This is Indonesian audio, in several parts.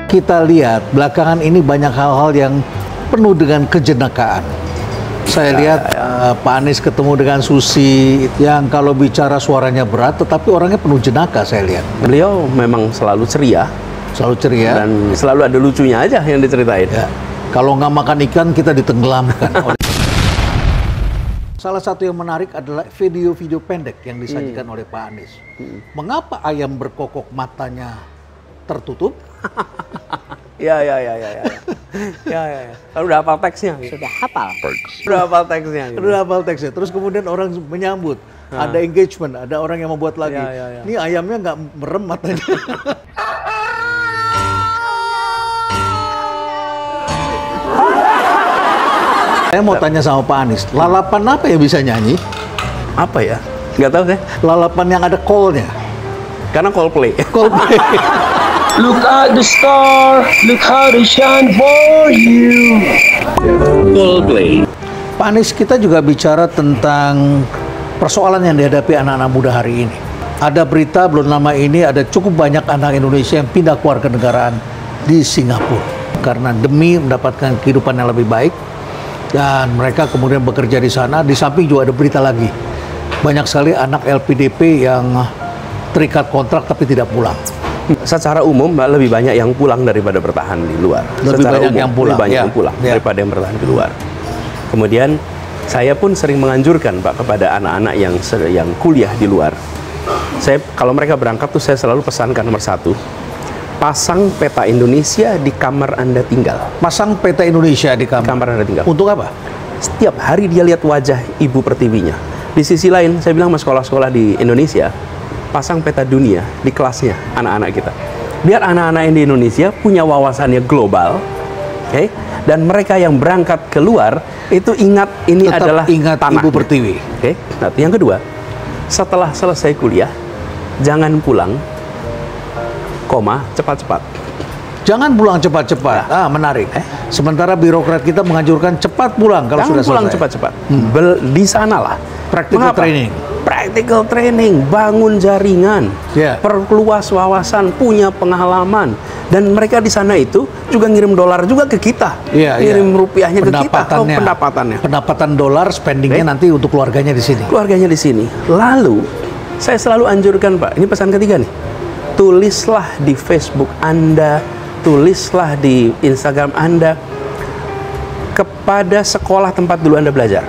Kita lihat belakangan ini banyak hal-hal yang penuh dengan kejenakaan. Saya lihat Pak Anies ketemu dengan Susi yang kalau bicara suaranya berat, tetapi orangnya penuh jenaka. Saya lihat beliau memang selalu ceria, dan selalu ada lucunya aja yang diceritain. Ya. Kalau nggak makan ikan kita ditenggelamkan. Salah satu yang menarik adalah video-video pendek yang disajikan oleh Pak Anies. Mengapa ayam berkokok matanya tertutup? Ya. Lalu udah hafal teksnya. Sudah hafal. Udah hafal teksnya. Gitu. Udah hafal teksnya. Terus kemudian orang menyambut. Ada engagement, ada orang yang membuat lagi. Ini ayamnya nggak merem matanya. Saya mau tanya sama Pak Anies, lalapan apa yang bisa nyanyi? Apa ya? Nggak tahu deh. Lalapan yang ada call-nya. Karena Coldplay. Coldplay. Look at the star, look how they shine for you. Coldplay. Pak Anies, kita juga bicara tentang persoalan yang dihadapi anak-anak muda hari ini. Ada berita belum lama ini ada cukup banyak anak Indonesia yang pindah kewarganegaraan di Singapura karena demi mendapatkan kehidupan yang lebih baik, dan mereka kemudian bekerja di sana. Di samping juga ada berita lagi, banyak sekali anak LPDP yang terikat kontrak tapi tidak pulang. Secara umum lebih banyak yang pulang daripada bertahan di luar. Lebih banyak yang pulang, lebih banyak yang pulang daripada yang bertahan di luar. Kemudian saya pun sering menganjurkan Pak kepada anak-anak yang kuliah di luar. Kalau mereka berangkat tuh saya selalu pesankan nomor satu, pasang peta Indonesia di kamar Anda tinggal. Pasang peta Indonesia di kamar Anda tinggal. Untuk apa? Setiap hari dia lihat wajah Ibu Pertiwinya. Di sisi lain, saya bilang sama sekolah-sekolah di Indonesia, pasang peta dunia di kelasnya anak-anak kita. Biar anak-anak yang di Indonesia punya wawasannya global, okay? Dan mereka yang berangkat keluar itu ingat ini tetap adalah ingat tanahnya. Ibu Pertiwi. Okay? Nah, yang kedua, setelah selesai kuliah, jangan pulang, cepat-cepat. Jangan pulang cepat-cepat. Menarik. Sementara birokrat kita menganjurkan cepat pulang kalau sudah selesai. Jangan pulang cepat-cepat. Di sanalah practical training. Practical training, bangun jaringan, perluas wawasan, punya pengalaman, dan mereka di sana itu juga ngirim dolar juga ke kita, ngirim rupiahnya ke kita, pendapatannya. Pendapatan dolar, spendingnya nanti untuk keluarganya di sini. Keluarganya di sini. Lalu saya selalu anjurkan Pak, ini pesan ketiga nih, tulislah di Facebook Anda, tulislah di Instagram Anda kepada sekolah tempat dulu Anda belajar.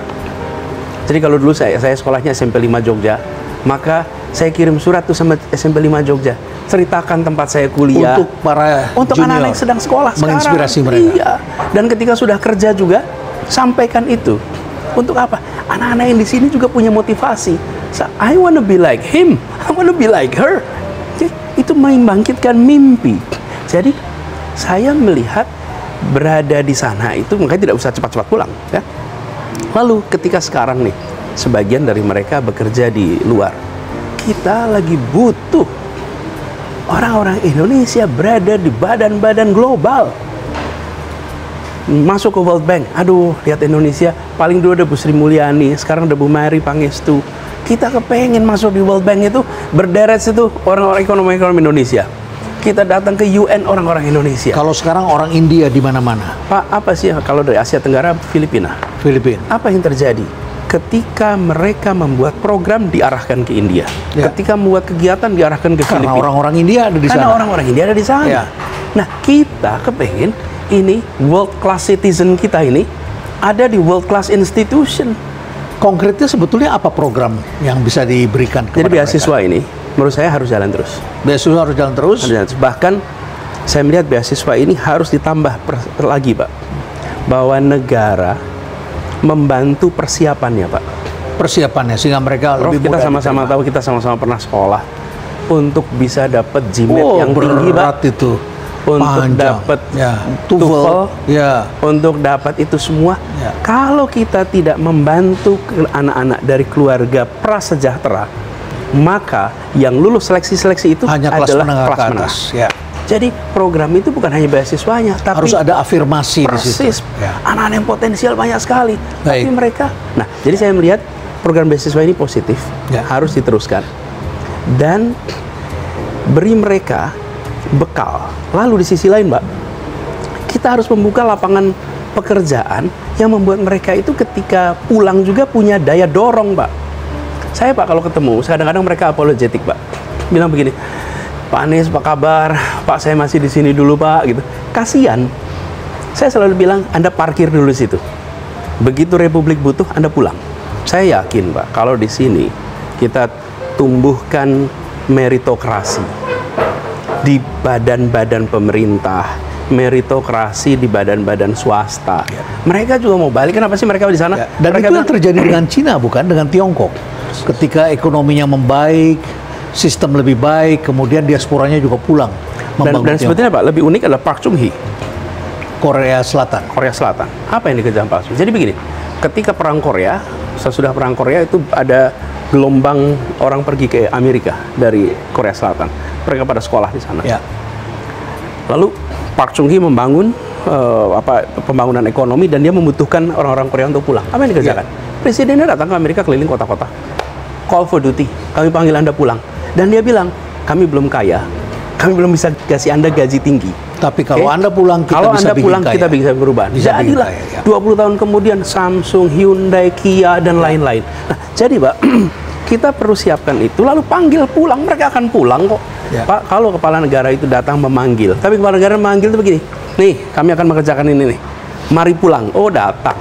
Jadi kalau dulu saya sekolahnya SMP 5 Jogja, maka saya kirim surat tuh sama SMP 5 Jogja, ceritakan tempat saya kuliah. Untuk anak-anak yang sedang sekolah menginspirasi sekarang. Iya. Dan ketika sudah kerja juga, sampaikan itu. Untuk apa? Anak-anak yang di sini juga punya motivasi. So, I wanna be like him, I wanna be like her. Jadi, itu membangkitkan mimpi. Jadi saya melihat berada di sana itu makanya tidak usah cepat-cepat pulang, ya. Lalu ketika sekarang nih, sebagian dari mereka bekerja di luar, kita lagi butuh orang-orang Indonesia berada di badan-badan global. Masuk ke World Bank, aduh, lihat Indonesia, paling dulu ada Bu Sri Mulyani, sekarang ada Bu Mary Pangestu. Kita kepengen masuk di World Bank itu, berderet situ orang-orang ekonomi Indonesia. Kita datang ke UN orang-orang Indonesia. Kalau sekarang orang India di mana-mana. Pak, apa sih kalau dari Asia Tenggara, Filipina? Apa yang terjadi? Ketika mereka membuat program diarahkan ke India. Ketika membuat kegiatan diarahkan ke Filipina. Karena orang-orang India ada di sana. Karena orang-orang India ada di sana. Nah, kita kepengen ini world class citizen kita ini ada di world class institution. Konkretnya sebetulnya apa program yang bisa diberikan kepada Jadi beasiswa ini menurut saya harus jalan terus. Beasiswa harus jalan terus? Bahkan saya melihat beasiswa ini harus ditambah lagi, Pak. Bahwa negara membantu persiapannya, Pak. Persiapannya sehingga mereka lebih mudah. Kita sama-sama tahu, kita sama-sama pernah sekolah untuk bisa dapat GMAT yang tinggi, Pak. Itu. Untuk dapat TOEFL, untuk dapat itu semua. Kalau kita tidak membantu anak-anak dari keluarga prasejahtera, maka yang lulus seleksi-seleksi itu hanya adalah kelas menengah. Jadi program itu bukan hanya beasiswanya, tapi harus ada afirmasi di situ. Anak-anak yang potensial banyak sekali. Tapi mereka, nah, jadi saya melihat program beasiswa ini positif, harus diteruskan dan beri mereka bekal. Lalu di sisi lain, Mbak, kita harus membuka lapangan pekerjaan yang membuat mereka itu ketika pulang juga punya daya dorong, Mbak. Saya, Pak, kalau ketemu, kadang-kadang mereka apologetik, Pak. Bilang begini, Pak Anies, apa kabar? Pak, saya masih di sini dulu, Pak, gitu. Kasian. Saya selalu bilang, Anda parkir dulu situ. Begitu Republik butuh, Anda pulang. Saya yakin, Pak, kalau di sini kita tumbuhkan meritokrasi di badan-badan pemerintah, meritokrasi di badan-badan swasta. Mereka juga mau balik, kenapa sih mereka di sana? Ya, dan mereka itu yang terjadi dengan Cina, bukan dengan Tiongkok. Ketika ekonominya membaik, sistem lebih baik, kemudian diasporanya juga pulang. Dan sebetulnya, Pak, lebih unik adalah Park Chung Hee, Korea Selatan. Korea Selatan. Apa yang dikejar Pak Chung? Jadi begini, ketika perang Korea, sesudah perang Korea itu ada gelombang orang pergi ke Amerika dari Korea Selatan. Mereka pada sekolah di sana. Ya. Lalu Park Chung Hee membangun pembangunan ekonomi dan dia membutuhkan orang-orang Korea untuk pulang. Apa yang dikerjakan? Presidennya datang ke Amerika keliling kota-kota. Call for duty. Kami panggil Anda pulang. Dan dia bilang, kami belum kaya. Kami belum bisa kasih Anda gaji tinggi. Tapi kalau Anda pulang, kita bisa berubah. Jadilah 20 tahun kemudian Samsung, Hyundai, Kia, dan lain-lain. Nah, jadi, Pak, kita perlu siapkan itu, lalu panggil pulang. Mereka akan pulang kok. Pak, kalau kepala negara itu datang memanggil, tapi kepala negara memanggil itu begini, nih, kami akan mengerjakan ini nih. Mari pulang. Oh, datang.